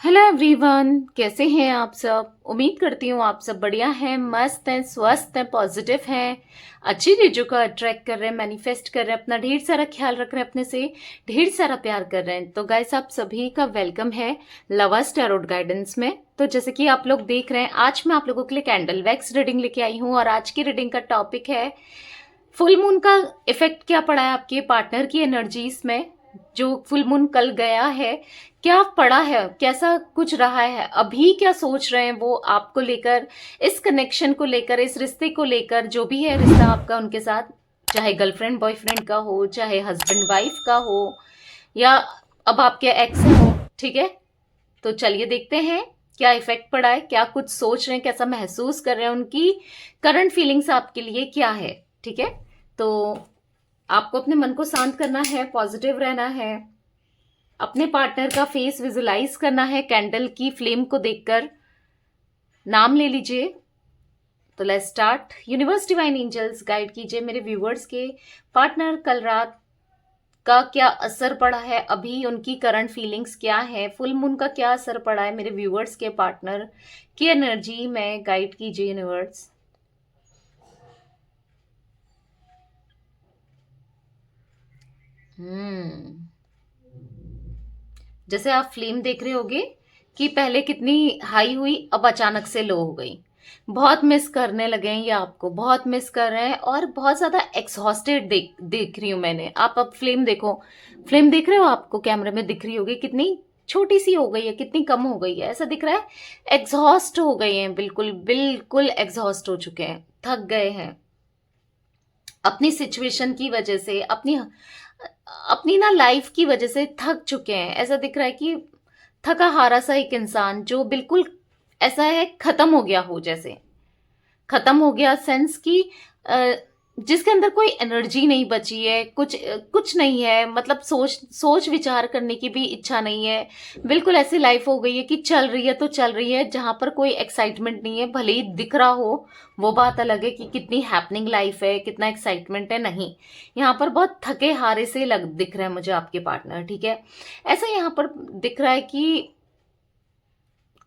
Hello everyone, कैसे हैं आप सब। उम्मीद करती हूँ आप सब बढ़िया हैं, मस्त हैं, स्वस्थ हैं, पॉजिटिव हैं, अच्छी चीज़ों का अट्रैक्ट कर रहे हैं, मैनिफेस्ट कर रहे हैं, अपना ढेर सारा ख्याल रख रहे हैं, अपने से ढेर सारा प्यार कर रहे हैं। तो गाइस, आप सभी का वेलकम है लवर्स टैरोट गाइडेंस में। तो जैसे कि आप लोग देख रहे हैं, आज मैं आप लोगों के लिए कैंडल वैक्स रीडिंग लेके आई हूँ और आज की रीडिंग का टॉपिक है फुल मून का इफेक्ट क्या पड़ा है आपके पार्टनर की एनर्जीज में। जो फुल मून कल गया है, क्या पड़ा है, कैसा कुछ रहा है, अभी क्या सोच रहे हैं वो आपको लेकर, इस कनेक्शन को लेकर, इस रिश्ते को लेकर, जो भी है रिश्ता आपका उनके साथ, चाहे गर्लफ्रेंड बॉयफ्रेंड का हो, चाहे हस्बैंड वाइफ का हो, या अब आपके एक्स हो। ठीक है, तो चलिए देखते हैं क्या इफेक्ट पड़ा है, क्या कुछ सोच रहे हैं, कैसा महसूस कर रहे हैं, उनकी करंट फीलिंग्स आपके लिए क्या है। ठीक है, तो आपको अपने मन को शांत करना है, पॉजिटिव रहना है, अपने पार्टनर का फेस विजुलाइज करना है कैंडल की फ्लेम को देखकर। नाम ले लीजिए। तो let's start. Universe divine angels guide कीजिए मेरे व्यूवर्स के पार्टनर कल रात का क्या असर पड़ा है, अभी उनकी करंट फीलिंग्स क्या है, फुल मून का क्या असर पड़ा है मेरे व्यूवर्स के पार्टनर की एनर्जी में। गाइड कीजिए यूनिवर्स। जैसे आप फिल्म देख रहे होगे कि पहले कितनी हाई हुई, अब अचानक से लो हो गई। बहुत मिस करने लगे हैं, ये आपको बहुत मिस कर रहे हैं और बहुत ज्यादा एक्सहॉस्टेड देख रही हूं मैंने। आप अब फिल्म देखो, फिल्म देख रहे हो, आपको कैमरे में दिख रही होगी कितनी छोटी सी हो गई है, कितनी कम हो गई है, ऐसा दिख रहा है। एग्जॉस्ट हो गए हैं, बिल्कुल बिल्कुल एग्जॉस्ट हो चुके हैं, थक गए हैं अपनी सिचुएशन की वजह से, अपनी अपनी ना लाइफ की वजह से थक चुके हैं। ऐसा दिख रहा है कि थका हारा सा एक इंसान जो बिल्कुल ऐसा है खत्म हो गया हो, जैसे खत्म हो गया सेंस की जिसके अंदर कोई एनर्जी नहीं बची है, कुछ नहीं है, मतलब सोच सोच विचार करने की भी इच्छा नहीं है। बिल्कुल ऐसी लाइफ हो गई है कि चल रही है तो चल रही है, जहां पर कोई एक्साइटमेंट नहीं है। भले ही दिख रहा हो, वो बात अलग है कि कितनी हैपनिंग लाइफ है, कितना एक्साइटमेंट है, नहीं। यहाँ पर बहुत थके हारे से दिख रहे हैं मुझे आपके पार्टनर। ठीक है, ऐसा यहाँ पर दिख रहा है कि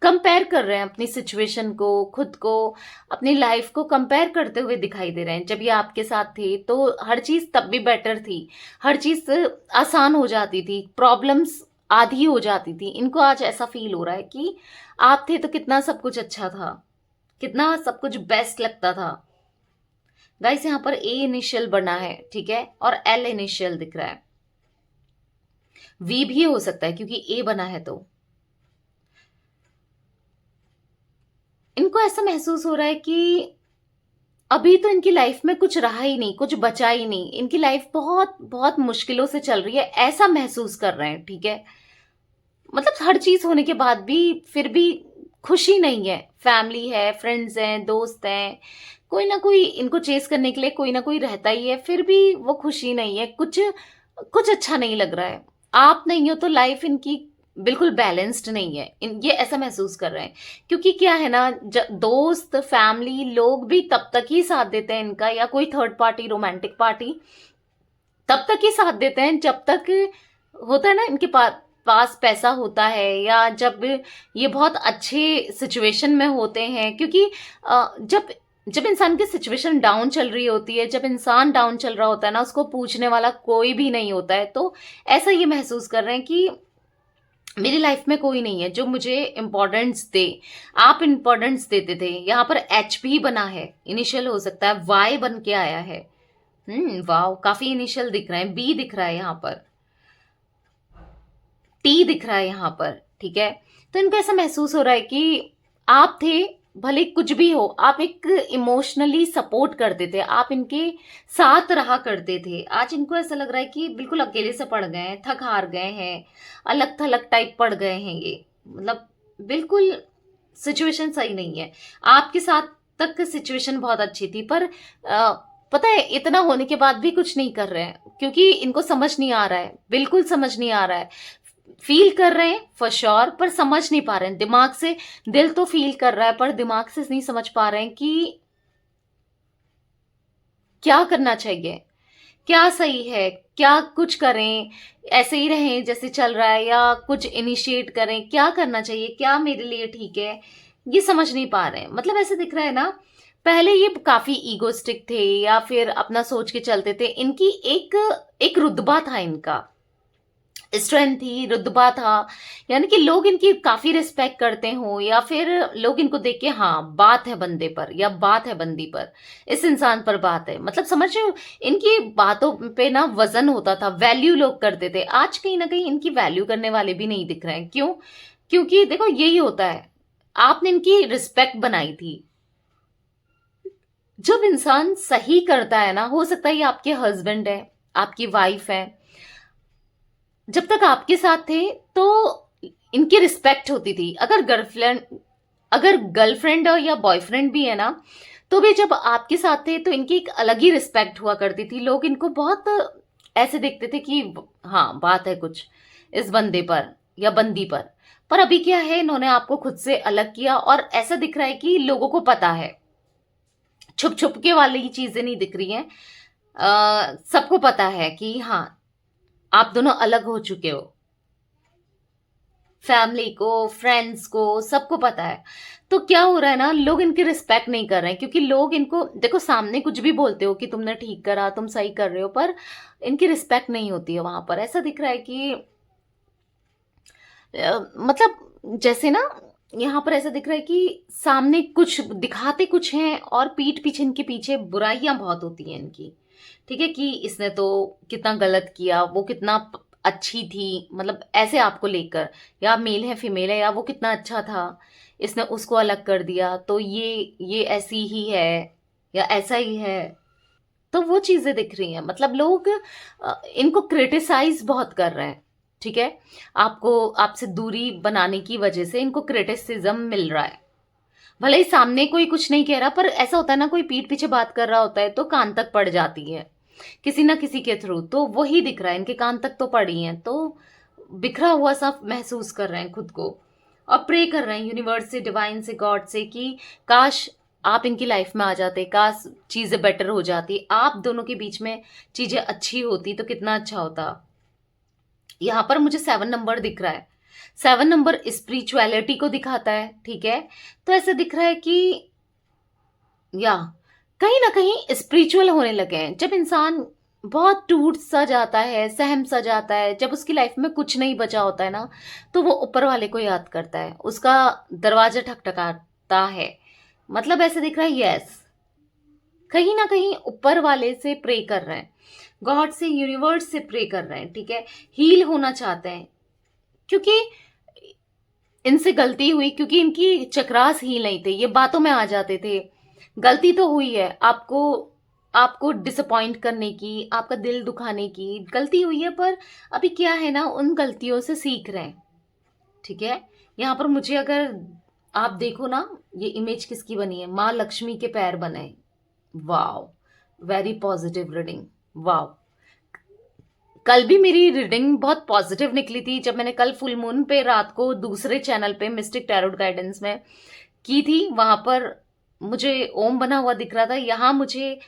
कंपेयर कर रहे हैं अपनी सिचुएशन को, खुद को, अपनी लाइफ को कंपेयर करते हुए दिखाई दे रहे हैं। जब ये आपके साथ थे तो हर चीज तब भी बेटर थी, हर चीज आसान हो जाती थी, प्रॉब्लम्स आधी हो जाती थी। इनको आज ऐसा फील हो रहा है कि आप थे तो कितना सब कुछ अच्छा था, कितना सब कुछ बेस्ट लगता था। गाइस, यहाँ पर ए इनिशियल बना है, ठीक है, और एल इनिशियल दिख रहा है। वी भी हो सकता है क्योंकि ए बना है। तो इनको ऐसा महसूस हो रहा है कि अभी तो इनकी लाइफ में कुछ रहा ही नहीं, कुछ बचा ही नहीं, इनकी लाइफ बहुत बहुत मुश्किलों से चल रही है, ऐसा महसूस कर रहे हैं। ठीक है, मतलब हर चीज होने के बाद भी फिर भी खुशी नहीं है। फैमिली है, फ्रेंड्स हैं, दोस्त हैं, कोई ना कोई इनको चेस करने के लिए कोई ना कोई रहता ही है, फिर भी वो खुशी नहीं है, कुछ कुछ अच्छा नहीं लग रहा है। आप नहीं हो तो लाइफ इनकी बिल्कुल बैलेंस्ड नहीं है। ये ऐसा महसूस कर रहे हैं क्योंकि क्या है ना, दोस्त फैमिली लोग भी तब तक ही साथ देते हैं इनका, या कोई थर्ड पार्टी रोमांटिक पार्टी तब तक ही साथ देते हैं जब तक होता है ना इनके पास पैसा होता है, या जब ये बहुत अच्छे सिचुएशन में होते हैं। क्योंकि जब जब इंसान की सिचुएशन डाउन चल रही होती है, जब इंसान डाउन चल रहा होता है ना, उसको पूछने वाला कोई भी नहीं होता है। तो ऐसा ये महसूस कर रहे हैं कि मेरी लाइफ में कोई नहीं है जो मुझे इम्पोर्टेंस दे। आप इम्पोर्टेंस देते थे। यहाँ पर एच भी बना है, इनिशियल हो सकता है, वाई बन के आया है। वाओ, काफी इनिशियल दिख रहे हैं। बी दिख रहा है यहाँ पर, टी दिख रहा है यहाँ पर। ठीक है, तो इनको ऐसा महसूस हो रहा है कि आप थे, भले कुछ भी हो, आप एक इमोशनली सपोर्ट करते थे, आप इनके साथ रहा करते थे। आज इनको ऐसा लग रहा है कि बिल्कुल अकेले से पड़ गए हैं, थक हार गए हैं, अलग थलग टाइप पड़ गए हैं ये। मतलब बिल्कुल सिचुएशन सही नहीं है। आपके साथ तक सिचुएशन बहुत अच्छी थी, पर पता है इतना होने के बाद भी कुछ नहीं कर रहे हैं क्योंकि इनको समझ नहीं आ रहा है, बिल्कुल समझ नहीं आ रहा है। फील कर रहे हैं फॉर श्योर, पर समझ नहीं पा रहे हैं दिमाग से। दिल तो फील कर रहा है पर दिमाग से नहीं समझ पा रहे हैं कि क्या करना चाहिए, क्या सही है, क्या कुछ करें, ऐसे ही रहें जैसे चल रहा है, या कुछ इनिशिएट करें, क्या करना चाहिए, क्या मेरे लिए ठीक है, ये समझ नहीं पा रहे हैं। मतलब ऐसे दिख रहा है ना, पहले ये काफी ईगोस्टिक थे या फिर अपना सोच के चलते थे। इनकी एक एक रुतबा था, इनका स्ट्रेंथ थी, रुतबा था, यानी कि लोग इनकी काफी रिस्पेक्ट करते हो, या फिर लोग इनको देख के हाँ बात है बंदे पर या बात है बंदी पर, इस इंसान पर बात है, मतलब समझ रहे हो, इनकी बातों पे ना वजन होता था, वैल्यू लोग करते थे। आज कहीं ना कहीं इनकी वैल्यू करने वाले भी नहीं दिख रहे हैं। क्यों? क्योंकि देखो यही होता है, आपने इनकी रिस्पेक्ट बनाई थी। जब इंसान सही करता है ना, हो सकता है ये आपके हस्बैंड है, आपकी वाइफ है, जब तक आपके साथ थे तो इनकी रिस्पेक्ट होती थी। अगर गर्लफ्रेंड या बॉयफ्रेंड भी है ना, तो भी जब आपके साथ थे तो इनकी एक अलग ही रिस्पेक्ट हुआ करती थी। लोग इनको बहुत ऐसे देखते थे कि हाँ बात है कुछ इस बंदे पर या बंदी पर अभी क्या है, इन्होंने आपको खुद से अलग किया और ऐसा दिख रहा है कि लोगों को पता है, छुप छुप के वाली चीजें नहीं दिख रही हैं। सबको पता है कि हाँ आप दोनों अलग हो चुके हो, फैमिली को, फ्रेंड्स को, सबको पता है। तो क्या हो रहा है ना, लोग इनकी रिस्पेक्ट नहीं कर रहे हैं, क्योंकि लोग इनको देखो सामने कुछ भी बोलते हो कि तुमने ठीक करा, तुम सही कर रहे हो, पर इनकी रिस्पेक्ट नहीं होती है वहां पर। ऐसा दिख रहा है कि मतलब जैसे ना यहाँ पर ऐसा दिख रहा है कि सामने कुछ दिखाते कुछ हैं और पीठ पीछे इनके पीछे बुराइयां बहुत होती हैं इनकी। ठीक है, कि इसने तो कितना गलत किया, वो कितना अच्छी थी, मतलब ऐसे आपको लेकर, या मेल है फीमेल है, या वो कितना अच्छा था, इसने उसको अलग कर दिया, तो ये ऐसी ही है या ऐसा ही है। तो वो चीजें दिख रही हैं, मतलब लोग इनको क्रिटिसाइज बहुत कर रहे हैं। ठीक है, आपको आपसे दूरी बनाने की वजह से इनको क्रिटिसिज्म मिल रहा है। भले ही सामने कोई कुछ नहीं कह रहा, पर ऐसा होता है ना, कोई पीठ पीछे बात कर रहा होता है तो कान तक पड़ जाती है किसी ना किसी के थ्रू। तो वही दिख रहा है, इनके कान तक तो पड़ी है, तो बिखरा हुआ सा महसूस कर रहे हैं खुद को, और प्रे कर रहे हैं यूनिवर्स से, डिवाइन से, गॉड से कि काश आप इनकी लाइफ में आ जाते, काश चीजें बेटर हो जाती, आप दोनों के बीच में चीजें अच्छी होती तो कितना अच्छा होता। यहाँ पर मुझे 7 नंबर दिख रहा है। 7 नंबर स्पिरिचुअलिटी को दिखाता है। ठीक है, तो ऐसे दिख रहा है कि या कहीं ना कहीं स्पिरिचुअल होने लगे हैं। जब इंसान बहुत टूट सा जाता है, सहम सा जाता है, जब उसकी लाइफ में कुछ नहीं बचा होता है ना, तो वो ऊपर वाले को याद करता है, उसका दरवाजा ठकठकाता है। मतलब ऐसे दिख रहा है, यस, कहीं ना कहीं ऊपर वाले से प्रे कर रहे हैं, गॉड से, यूनिवर्स से प्रे कर रहे हैं। ठीक है, हील होना चाहते हैं, क्योंकि इनसे गलती हुई, क्योंकि इनकी चक्रास हील नहीं थे, ये बातों में आ जाते थे। गलती तो हुई है, आपको आपको डिसअपॉइंट करने की, आपका दिल दुखाने की गलती हुई है, पर अभी क्या है ना, उन गलतियों से सीख रहे हैं। ठीक है, यहाँ पर मुझे अगर आप देखो ना, ये इमेज किसकी बनी है, माँ लक्ष्मी के पैर बने हैं। Wow, very positive reading. Wow, कल भी मेरी रीडिंग बहुत पॉजिटिव निकली थी, जब मैंने कल फुल मून पे रात को दूसरे चैनल पे मिस्टिक टैरोट गाइडेंस में की थी, वहां पर मुझे ओम बना हुआ दिख रहा था, यहाँ मुझे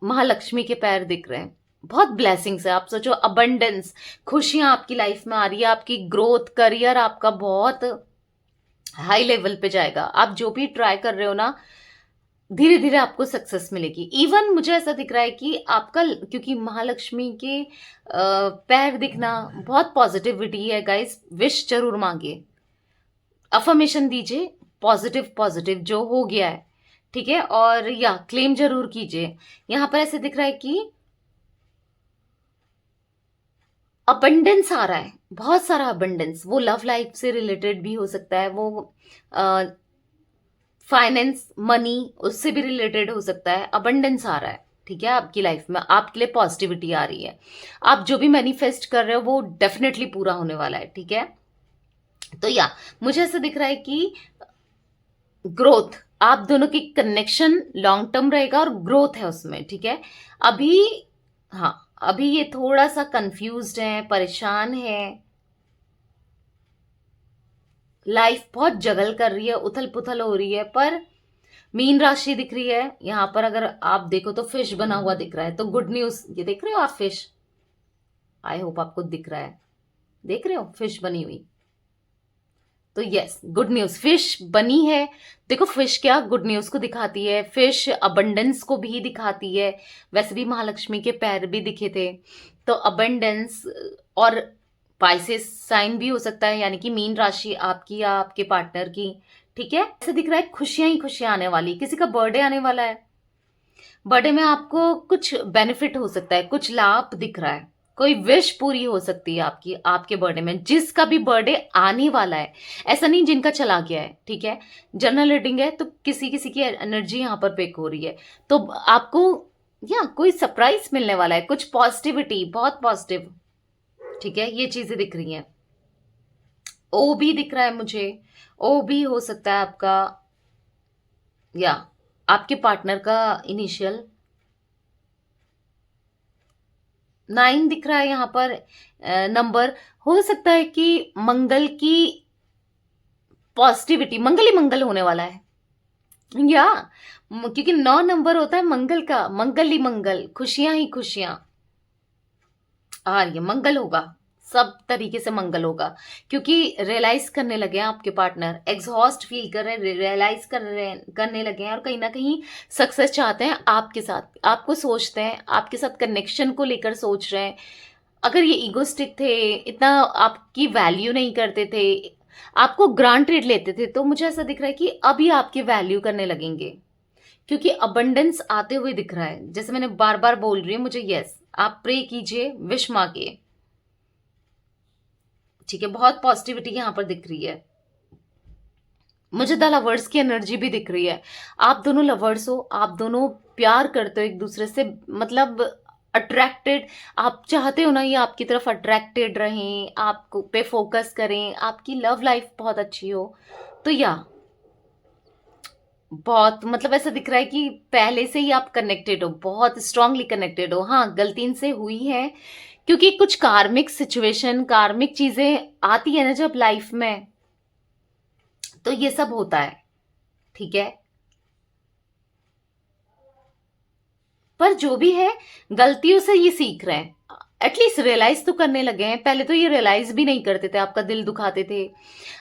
महालक्ष्मी के पैर दिख रहे हैं। बहुत ब्लेसिंग्स है, आप सोचो, अबंडेंस, खुशियां आपकी लाइफ में आ रही है, आपकी ग्रोथ, करियर आपका बहुत हाई लेवल पे जाएगा। आप जो भी ट्राई कर रहे हो ना, धीरे धीरे आपको सक्सेस मिलेगी। इवन मुझे ऐसा दिख रहा है कि आपका, क्योंकि महालक्ष्मी के पैर दिखना बहुत पॉजिटिविटी है गाइस। विश जरूर मांगिए, अफर्मेशन दीजिए, पॉजिटिव पॉजिटिव जो हो गया है। ठीक है, और या क्लेम जरूर कीजिए। यहां पर ऐसे दिख रहा है कि अबंडेंस आ रहा है, बहुत सारा अबंडेंस। वो लव लाइफ से रिलेटेड भी हो सकता है, वो फाइनेंस, मनी, उससे भी रिलेटेड हो सकता है। अबंडेंस आ रहा है, ठीक है, आपकी लाइफ में, आपके लिए पॉजिटिविटी आ रही है। आप जो भी मैनिफेस्ट कर रहे हो वो डेफिनेटली पूरा होने वाला है। ठीक है, तो या मुझे ऐसा दिख रहा है कि ग्रोथ, आप दोनों की कनेक्शन लॉन्ग टर्म रहेगा और ग्रोथ है उसमें। ठीक है, अभी, हाँ, अभी ये थोड़ा सा कंफ्यूज्ड है, परेशान है, लाइफ बहुत जगल कर रही है, उथल पुथल हो रही है। पर मीन राशि दिख रही है यहाँ पर, अगर आप देखो तो फिश बना हुआ दिख रहा है, तो गुड न्यूज, ये देख रहे हो आप, फिश, आई होप आपको दिख रहा है, देख रहे हो फिश बनी हुई। तो यस, गुड न्यूज, फिश बनी है। देखो फिश क्या गुड न्यूज को दिखाती है, फिश अबंडेंस को भी दिखाती है। वैसे भी महालक्ष्मी के पैर भी दिखे थे, तो अबंडेंस। और पाइसेस साइन भी हो सकता है, यानी कि मीन राशि आपकी या आपके पार्टनर की। ठीक है, ऐसे दिख रहा है खुशियां ही खुशियां आने वाली, किसी का बर्थडे आने वाला है। बर्थडे में आपको कुछ बेनिफिट हो सकता है, कुछ लाभ दिख रहा है, कोई विश पूरी हो सकती है आपकी आपके बर्थडे में, जिसका भी बर्थडे आने वाला है। ऐसा नहीं जिनका चला गया है, ठीक है। जनरल रीडिंग है तो किसी किसी की एनर्जी यहाँ पर पिक हो रही है, तो आपको या कोई सरप्राइज मिलने वाला है, कुछ पॉजिटिविटी, बहुत पॉजिटिव। ठीक है, ये चीजें दिख रही हैं। ओ भी दिख रहा है मुझे, ओ भी हो सकता है आपका या आपके पार्टनर का इनिशियल। 9 दिख रहा है यहाँ पर नंबर। हो सकता है कि मंगल की पॉजिटिविटी, मंगल ही मंगल होने वाला है या क्योंकि 9 नंबर होता है मंगल का, मंगल ही मंगल, खुशियां ही खुशियां आ रही है। मंगल होगा, सब तरीके से मंगल होगा, क्योंकि रियलाइज करने लगे हैं आपके पार्टनर, एग्जॉस्ट फील कर रहे हैं, रियलाइज करने लगे हैं, और कहीं ना कहीं सक्सेस चाहते हैं आपके साथ, आपको सोचते हैं, आपके साथ कनेक्शन को लेकर सोच रहे हैं। अगर ये ईगोस्टिक थे, इतना आपकी वैल्यू नहीं करते थे, आपको ग्रांटेड लेते थे, तो मुझे ऐसा दिख रहा है कि अभी आपकी वैल्यू करने लगेंगे, क्योंकि अबंडेंस आते हुए दिख रहा है। जैसे मैंने बार बार बोल रही हूँ, मुझे यस, आप प्रे कीजिए, विश मांगिए। ठीक है, बहुत पॉजिटिविटी यहां पर दिख रही है मुझे। द लवर्स की एनर्जी भी दिख रही है। आप दोनों लवर्स हो, आप दोनों प्यार करते हो एक दूसरे से, मतलब अट्रैक्टेड, आप चाहते हो ना ये आपकी तरफ अट्रैक्टेड रहें, आपको पे फोकस करें, आपकी लव लाइफ बहुत अच्छी हो। तो या बहुत, मतलब ऐसा दिख रहा है कि पहले से ही आप कनेक्टेड हो, बहुत स्ट्रांगली कनेक्टेड हो। हाँ, गलती इनसे हुई है, क्योंकि कुछ कार्मिक सिचुएशन, कार्मिक चीजें आती है ना जब लाइफ में, तो ये सब होता है। ठीक है, पर जो भी है, गलतियों से ये सीख रहे हैं, एटलीस्ट रियलाइज तो करने लगे हैं। पहले तो ये रियलाइज भी नहीं करते थे, आपका दिल दुखाते थे,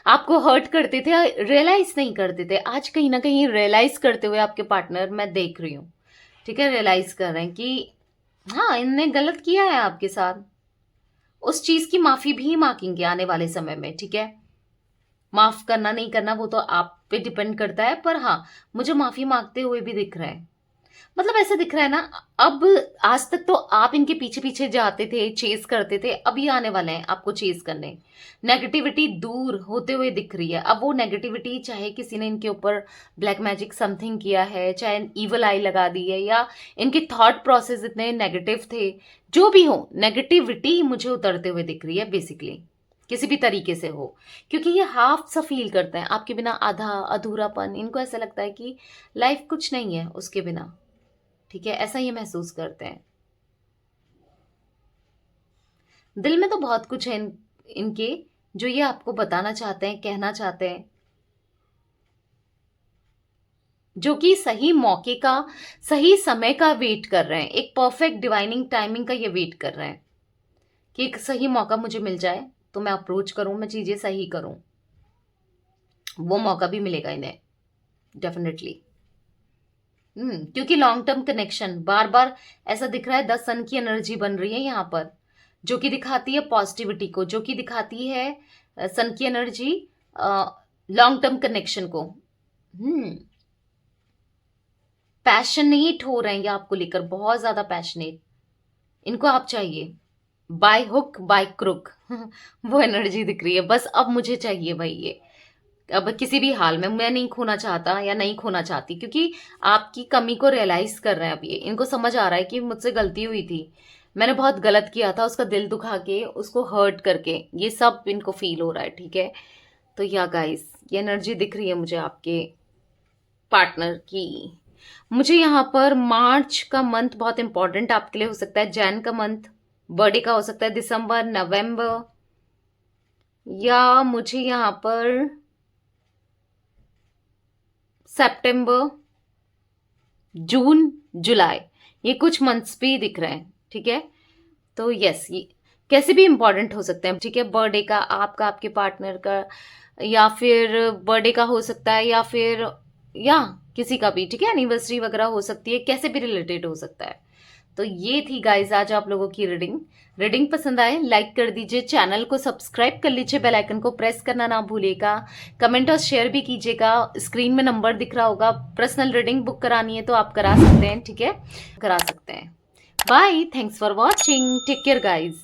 आपको हर्ट करते थे, रियलाइज नहीं करते थे। आज कहीं ना कहीं रियलाइज करते हुए आपके पार्टनर मैं देख रही हूँ। ठीक है, रियलाइज कर रहे हैं कि हाँ, इनने गलत किया है आपके साथ, उस चीज की माफी भी मांगेंगे आने वाले समय में। ठीक है, माफ करना नहीं करना वो तो आप पे डिपेंड करता है, पर हाँ, मुझे माफी मांगते हुए भी दिख रहा है। मतलब ऐसा दिख रहा है ना, अब आज तक तो आप इनके पीछे पीछे जाते थे, चेस करते थे, अब ये आने वाले हैं आपको चेस करने। नेगेटिविटी दूर होते हुए दिख रही है। अब वो नेगेटिविटी, चाहे किसी ने इनके ऊपर ब्लैक मैजिक समथिंग किया है, चाहे ईवल आई लगा दी है, या इनके थॉट प्रोसेस इतने नेगेटिव थे, जो भी हो, नेगेटिविटी मुझे उतरते हुए दिख रही है बेसिकली, किसी भी तरीके से हो। क्योंकि ये हाफ सा फील करते हैं आपके बिना, आधा अधूरापन, इनको ऐसा लगता है कि लाइफ कुछ नहीं है उसके बिना। ठीक है, ऐसा ये महसूस करते हैं। दिल में तो बहुत कुछ है इनके, जो ये आपको बताना चाहते हैं, कहना चाहते हैं, जो कि सही मौके का, सही समय का वेट कर रहे हैं, एक परफेक्ट डिवाइनिंग टाइमिंग का ये वेट कर रहे हैं कि एक सही मौका मुझे मिल जाए तो मैं अप्रोच करूं, मैं चीजें सही करूं। वो मौका भी मिलेगा इन्हें डेफिनेटली। क्योंकि लॉन्ग टर्म कनेक्शन बार बार ऐसा दिख रहा है, 10 सन की एनर्जी बन रही है यहाँ पर, जो कि दिखाती है पॉजिटिविटी को, जो कि दिखाती है सन की एनर्जी, लॉन्ग टर्म कनेक्शन को। पैशनेट हो रहे हैं ये आपको लेकर, बहुत ज्यादा पैशनेट, इनको आप चाहिए बाय हुक बाय क्रुक वो एनर्जी दिख रही है, बस अब मुझे चाहिए भाई ये, अब किसी भी हाल में मैं नहीं खोना चाहता या नहीं खोना चाहती, क्योंकि आपकी कमी को रियलाइज कर रहे हैं अब ये, इनको समझ आ रहा है कि मुझसे गलती हुई थी, मैंने बहुत गलत किया था, उसका दिल दुखा के, उसको हर्ट करके, ये सब इनको फील हो रहा है। ठीक है, तो या गाइस, ये एनर्जी दिख रही है मुझे आपके पार्टनर की। मुझे यहाँ पर मार्च का मंथ बहुत इंपॉर्टेंट आपके लिए हो सकता है, जैन का मंथ, बर्थडे का हो सकता है दिसंबर, नवंबर, या मुझे यहाँ पर सितंबर, जून, जुलाई, ये कुछ मंथ्स भी दिख रहे हैं। ठीक है, तो यस, ये कैसे भी इम्पोर्टेंट हो सकते हैं, ठीक है। बर्थडे का, आपका, आपके पार्टनर का, या फिर बर्थडे का हो सकता है, या फिर या किसी का भी, ठीक है। एनिवर्सरी वगैरह हो सकती है, कैसे भी रिलेटेड हो सकता है। तो ये थी गाइज आज आप लोगों की रीडिंग। रीडिंग पसंद आए लाइक कर दीजिए, चैनल को सब्सक्राइब कर लीजिए, बेल आइकन को प्रेस करना ना भूलिएगा, कमेंट और शेयर भी कीजिएगा। स्क्रीन में नंबर दिख रहा होगा, पर्सनल रीडिंग बुक करानी है तो आप करा सकते हैं, ठीक है, करा सकते हैं। Bye, thanks for watching, take care guys.